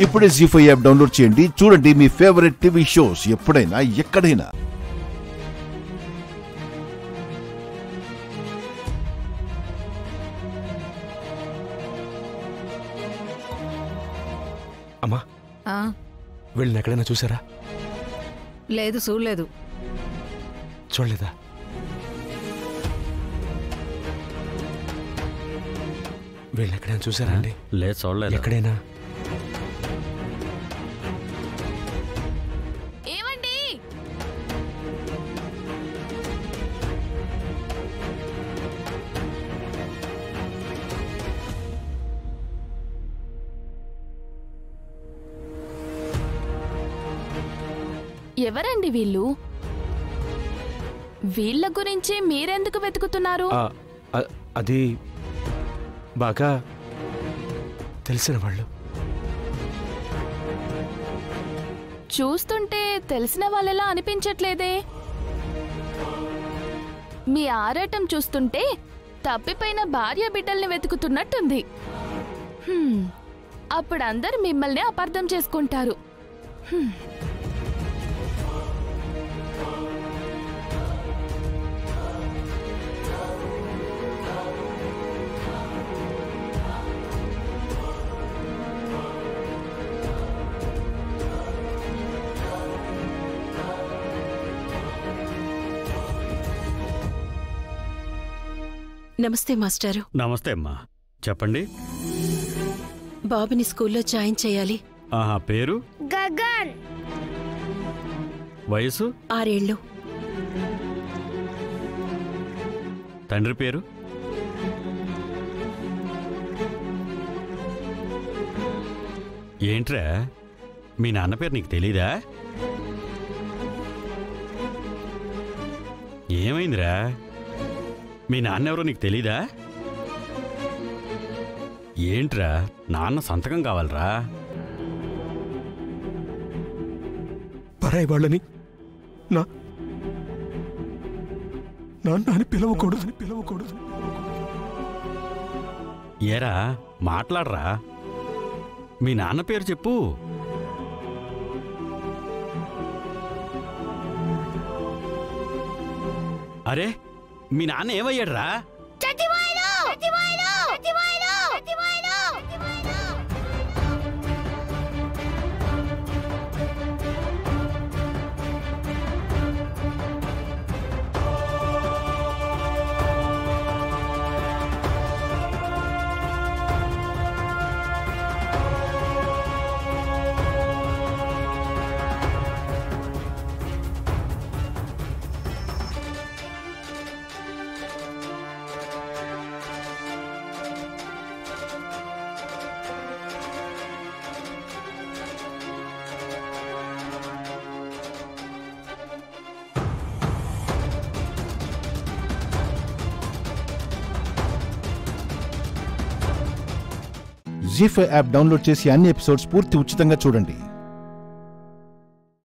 ఇప్పుడే జీ5 app download చేయండి. చూడండి మీ ఫేవరెట్ టీవీ షోస్ ఎప్పుడైనా ఎక్కడైనా. అమ్మా, వీళ్ళని ఎక్కడైనా చూసారా? లేదు, చూడలేదు. చూడలేదా? వీళ్ళని ఎక్కడైనా చూసారా అండి? లేదు, చూడలేదు. ఎక్కడైనా ఏమండి? ఎవరండి వీళ్ళు? వీళ్ళ గురించి మీరెందుకు వెతుకుతున్నారు? అది బాగా తెలిసిన వాళ్ళు. చూస్తుంటే తెలిసిన వాళ్ళలా అనిపించట్లేదే. మీ ఆరాటం చూస్తుంటే తప్పిపోయిన భార్య బిడ్డల్ని వెతుకుతున్నట్టుంది. అప్పుడు అందరు మిమ్మల్ని అపార్థం చేసుకుంటారు. నమస్తే మాస్టారు. నమస్తే అమ్మా, చెప్పండి. బాబుని స్కూల్లో జాయిన్ చేయాలి. పేరు? గగన్. వయసు? 6 ఏళ్ళు. తండ్రి పేరు? ఏంట్రా, మీ నాన్న పేరు నీకు తెలీదా? ఏమైందిరా? మీ నాన్నెవరో నీకు తెలీదా? ఏంట్రా, నాన్న సంతకం కావాలరా? పరాయి వాళ్ళని నాన్న అని పిలవకూడదు. ఏరా, మాట్లాడరా. మీ నాన్న పేరు చెప్పు. అరే, మీ నాన్న ఏమయ్యాడ్రా? జీ5 యాప్ డౌన్లోడ్ చేసి అన్ని ఎపిసోడ్స్ పూర్తి ఉచితంగా చూడండి.